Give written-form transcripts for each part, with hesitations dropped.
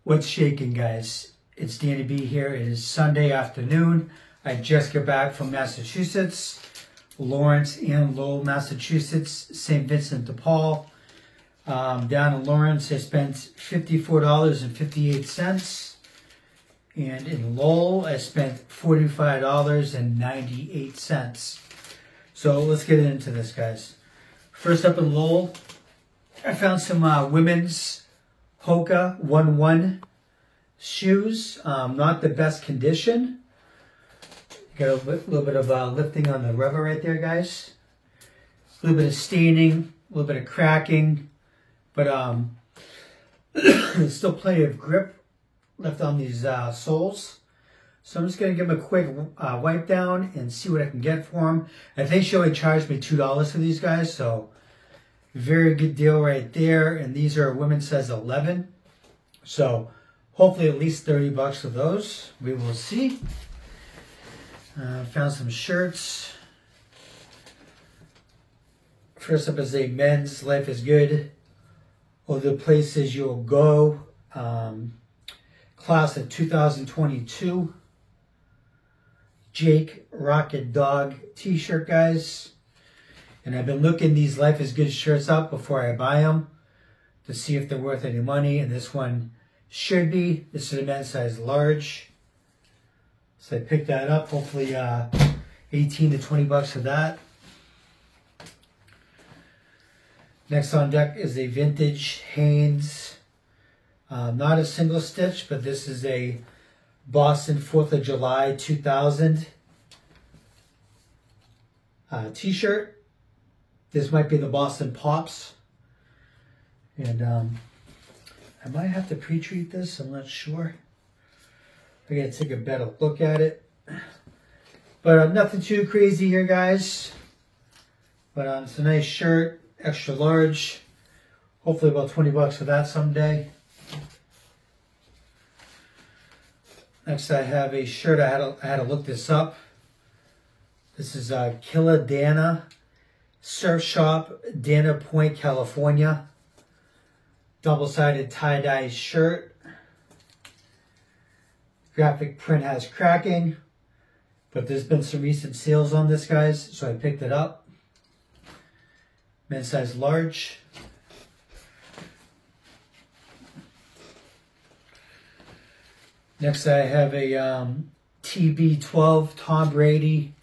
What's shaking, guys? It's Danny B here. It is Sunday afternoon. I just got back from Massachusetts, Lawrence and Lowell, Massachusetts, St. Vincent de Paul. Down in Lawrence, I spent $54.58. And in Lowell, I spent $45.98. So let's get into this, guys. First up in Lowell, I found some women's Hoka 1-1 shoes. Not the best condition. Got a little bit of lifting on the rubber right there, guys. A little bit of staining, a little bit of cracking, but there's still plenty of grip left on these soles. So I'm just going to give them a quick wipe down and see what I can get for them. I think she only charged me $2 for these guys, so very good deal right there. And these are women's size 11. So hopefully at least 30 bucks for those. We will see. Found some shirts. First up is a men's Life is Good. All the places you'll go. Class of 2022. Jake Rocket Dog t-shirt, guys. And I've been looking these Life is Good shirts up before I buy them to see if they're worth any money. And this one should be. This is a men's size large. So I picked that up. Hopefully 18 to 20 bucks for that. Next on deck is a vintage Hanes. Not a single stitch, but this is a Boston 4th of July 2000 t-shirt. This might be the Boston Pops. And I might have to pre-treat this. I'm not sure. I gotta take a better look at it. But nothing too crazy here, guys. But it's a nice shirt. Extra large. Hopefully about 20 bucks for that someday. Next I have a shirt. I had to look this up. This is Killa Dana Surf Shop, Dana Point, California. Double-sided tie-dye shirt. Graphic print has cracking, but there's been some recent sales on this, guys, so I picked it up. Men's size large. Next I have a TB12 Tom Brady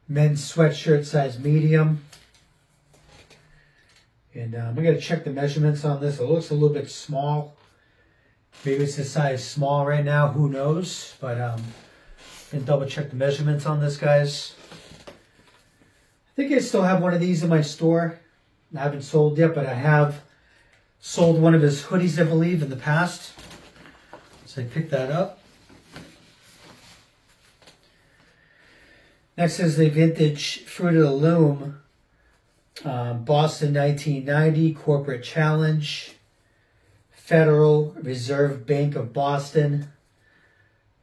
men's sweatshirt size medium. And I'm going to check the measurements on this. It looks a little bit small. Maybe it's a size small right now. Who knows? But I'm going to double check the measurements on this, guys. I think I still have one of these in my store. I haven't sold yet, but I have sold one of his hoodies, I believe, in the past. So I picked that up. Next is the vintage Fruit of the Loom. Boston 1990 Corporate Challenge. Federal Reserve Bank of Boston.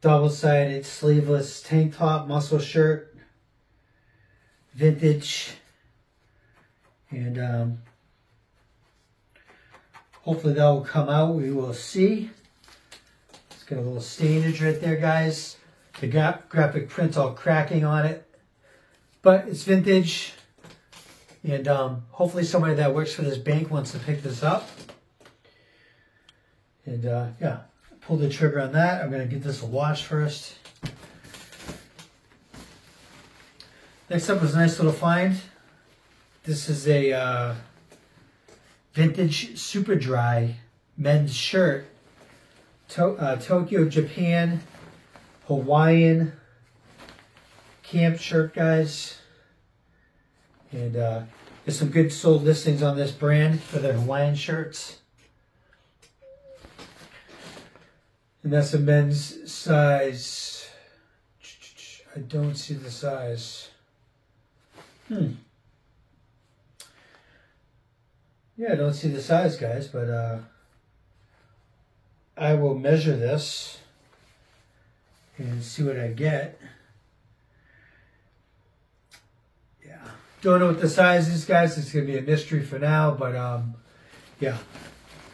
Double-sided sleeveless tank top muscle shirt. Vintage. And hopefully that will come out. We will see. It's got a little stainage right there, guys. The graphic print's all cracking on it. But it's vintage. And hopefully somebody that works for this bank wants to pick this up. And yeah, pull the trigger on that. I'm going to get this a wash first. Next up is a nice little find. This is a vintage Super Dry men's shirt. Tokyo, Japan, Hawaiian camp shirt, guys. And there's some good sold listings on this brand for their Hawaiian shirts. And that's a men's size. I don't see the size. Yeah, I don't see the size, guys, but I will measure this and see what I get. Yeah. Don't know what the size is, guys. It's going to be a mystery for now, but yeah.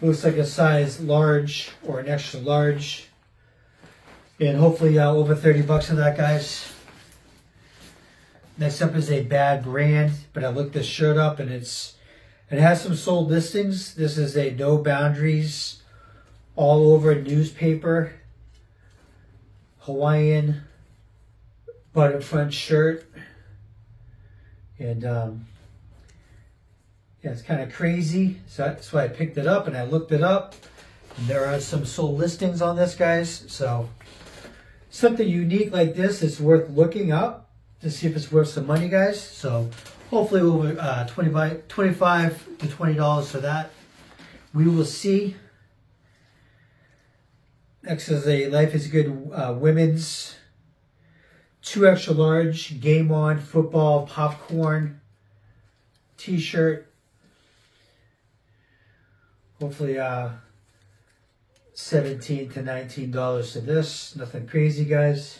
Looks like a size large or an extra large. And hopefully over 30 bucks on that, guys. Next up is a bad brand, but I looked this shirt up and it has some sold listings. This is a No Boundaries all over newspaper Hawaiian button front shirt. And yeah, it's kind of crazy. So that's why I picked it up and I looked it up. And there are some sold listings on this, guys. So something unique like this is worth looking up to see if it's worth some money, guys. So hopefully over $25 to $20 for that. We will see. Next is a Life is Good women's 2 extra large Game On football popcorn t-shirt. Hopefully $17 to $19 to this. Nothing crazy, guys.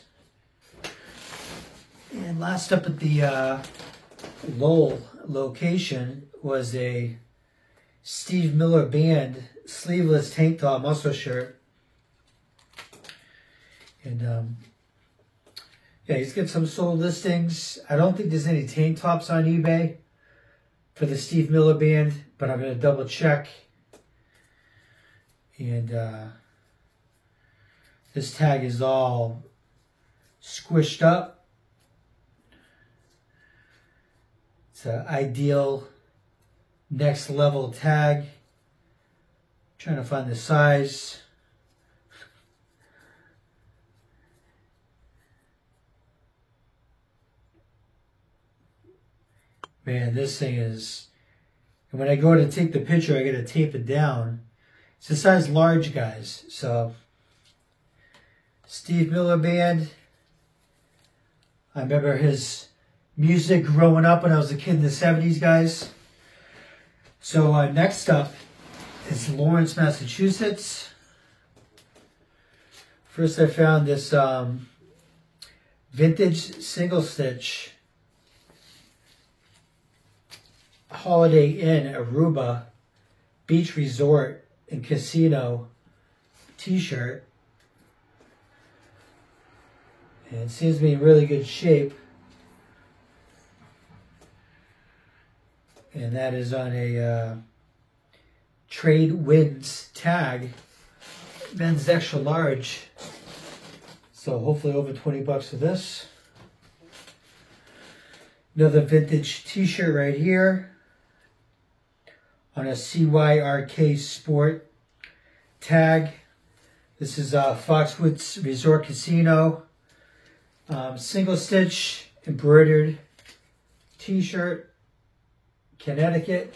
And last up at the Lowell location was a Steve Miller Band sleeveless tank top muscle shirt. And yeah, he's got some sold listings. I don't think there's any tank tops on eBay for the Steve Miller Band, but I'm going to double check. And this tag is all squished up. It's an Ideal Next Level tag. Trying to find the size. Man, this thing is... And when I go to take the picture, I got to tape it down. It's a size large, guys. So, Steve Miller Band. I remember his music growing up when I was a kid in the 70s, guys. So, next up is Lawrence, Massachusetts. First, I found this vintage single stitch Holiday Inn Aruba Beach Resort and Casino t-shirt. And it seems to be in really good shape. And that is on a Trade Winds tag. Men's extra large. So hopefully over 20 bucks for this. Another vintage t-shirt right here. On a CYRK Sport tag. This is Foxwoods Resort Casino. Single stitch embroidered t-shirt. Connecticut.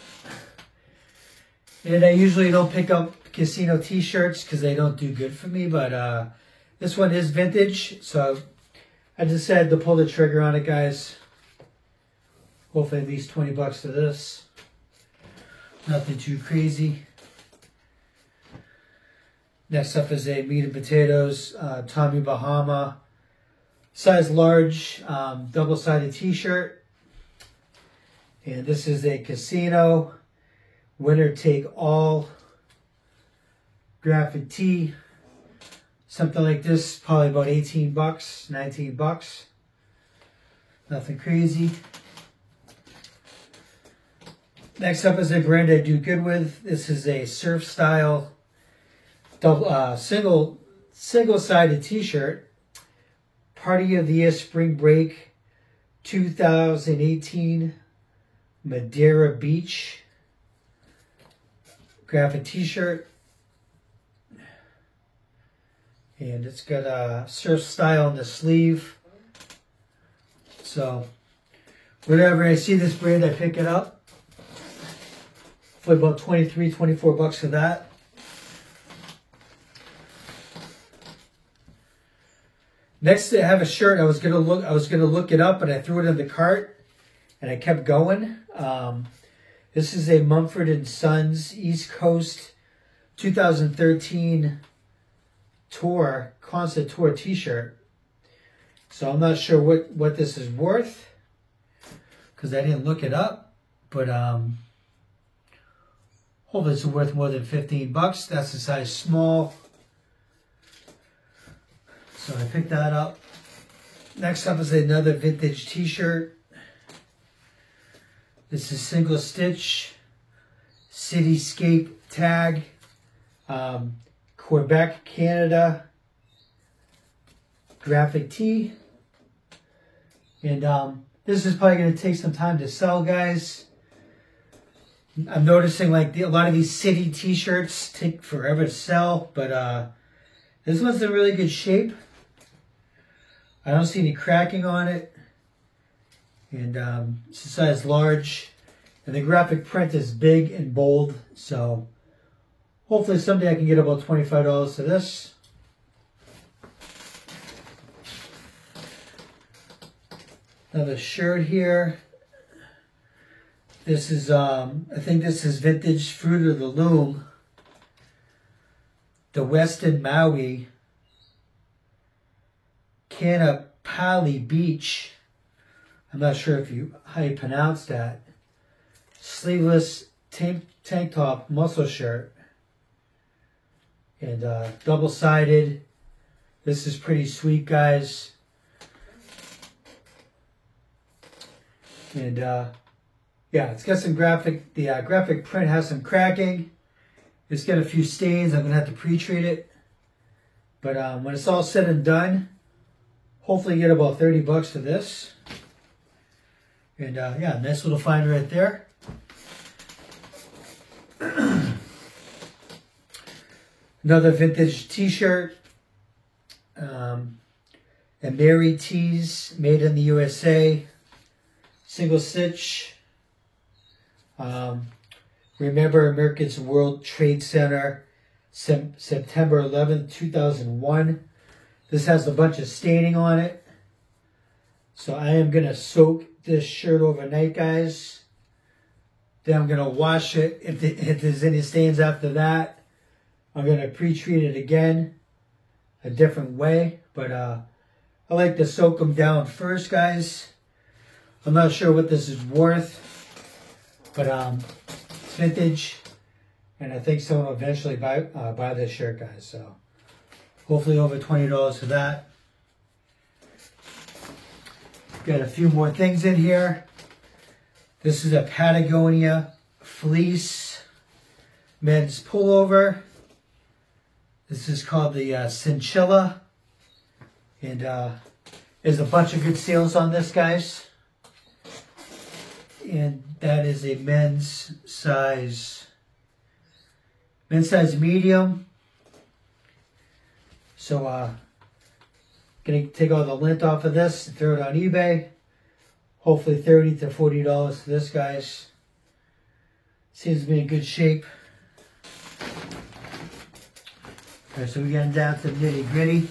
And I usually don't pick up casino t-shirts because they don't do good for me. But this one is vintage. So I decided to pull the trigger on it, guys. Hopefully at least 20 bucks to this. Nothing too crazy. Next up is a Meat and Potatoes Tommy Bahama size large double-sided t-shirt. And this is a Casino Winner Take All graphic tee. Something like this, probably about 18 bucks, 19 bucks. Nothing crazy. Next up is a brand I do good with. This is a surf style double single-sided t-shirt. Party of the Year Spring Break 2018 Madeira Beach graphic t-shirt. And it's got a surf style on the sleeve. So whenever I see this brand, I pick it up. For about 23, 24 bucks for that. Next, I have a shirt. I was gonna look it up, but I threw it in the cart, and I kept going. This is a Mumford & Sons East Coast 2013 tour concert tour T-shirt. So I'm not sure what this is worth because I didn't look it up, but Hopefully it's worth more than 15 bucks. That's the size small. So I picked that up. Next up is another vintage t-shirt. This is single stitch, cityscape tag, Quebec, Canada, graphic tee. And this is probably going to take some time to sell, guys. I'm noticing like a lot of these city t-shirts take forever to sell, but this one's in really good shape. I don't see any cracking on it. And it's a size large. And the graphic print is big and bold. So hopefully someday I can get about $25 for this. Another shirt here. This is, I think this is vintage Fruit of the Loom. The Weston Maui Kanapali Beach. I'm not sure how you pronounce that. Sleeveless tank top muscle shirt. And double-sided. This is pretty sweet, guys. And yeah, it's got some graphic, the graphic print has some cracking. It's got a few stains. I'm going to have to pre-treat it. But when it's all said and done, hopefully you get about 30 bucks for this. And yeah, nice little find right there. Another vintage t-shirt. A Mary Tees, made in the USA. Single stitch. Remember America's World Trade Center, September 11th, 2001. This has a bunch of staining on it. So I am going to soak this shirt overnight, guys. Then I'm going to wash it. If there's any stains after that, I'm going to pre-treat it again a different way. But I like to soak them down first, guys. I'm not sure what this is worth. But it's vintage. And I think someone will eventually buy this shirt, guys. So hopefully over $20 for that. Got a few more things in here. This is a Patagonia fleece men's pullover. This is called the Cinchilla. And there's a bunch of good sales on this, guys. And that is a men's size medium. So gonna take all the lint off of this and throw it on eBay. Hopefully $30 to $40 for this, guys. Seems to be in good shape. Alright, so we're getting down to the nitty gritty.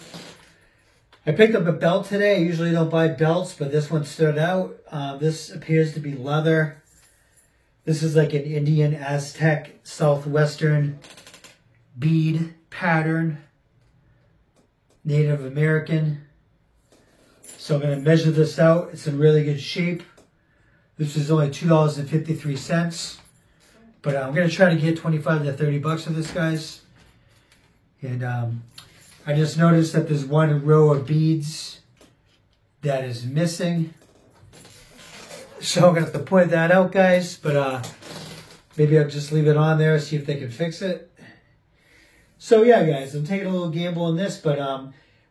I picked up a belt today. I usually don't buy belts, but this one stood out. This appears to be leather. This is like an Indian, Aztec, Southwestern bead pattern. Native American. So I'm going to measure this out. It's in really good shape. This is only $2.53. But I'm going to try to get 25 to 30 bucks for this, guys. And I just noticed that there's one row of beads that is missing. So I'm going to have to point that out, guys. But maybe I'll just leave it on there, see if they can fix it. So yeah, guys, I'm taking a little gamble on this. But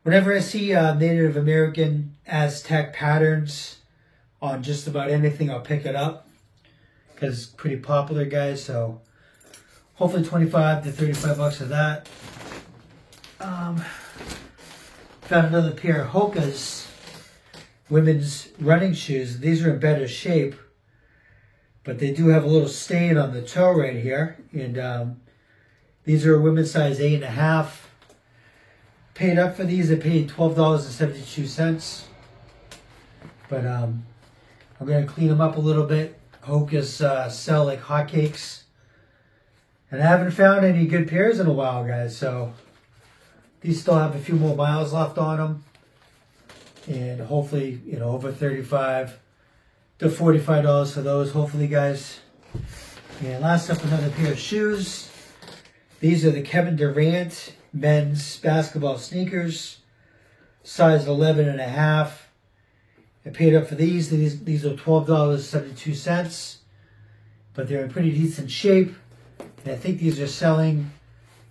whenever I see Native American Aztec patterns on just about anything, I'll pick it up. Because it's pretty popular, guys. So hopefully 25 to 35 bucks for that. Found another pair of Hoka's women's running shoes. These are in better shape, but they do have a little stain on the toe right here. And these are a women's size 8.5. Paid up for these. I paid $12.72. But I'm going to clean them up a little bit. Hoka's sell like hotcakes. And I haven't found any good pairs in a while, guys. So these still have a few more miles left on them. And hopefully, you know, over $35 to $45 for those. Hopefully, guys. And last up, another pair of shoes. These are the Kevin Durant men's basketball sneakers, size 11.5. I paid up for these. These are $12.72, but they're in pretty decent shape. And I think these are selling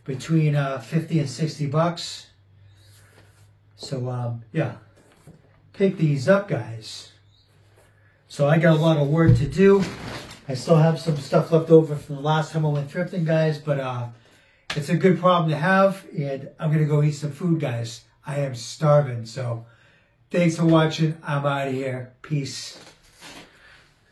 between 50 and 60 bucks. So yeah, pick these up, guys. So I got a lot of work to do. I still have some stuff left over from the last time I went thrifting, guys, but it's a good problem to have, and I'm going to go eat some food, guys. I am starving, so thanks for watching. I'm out of here. Peace.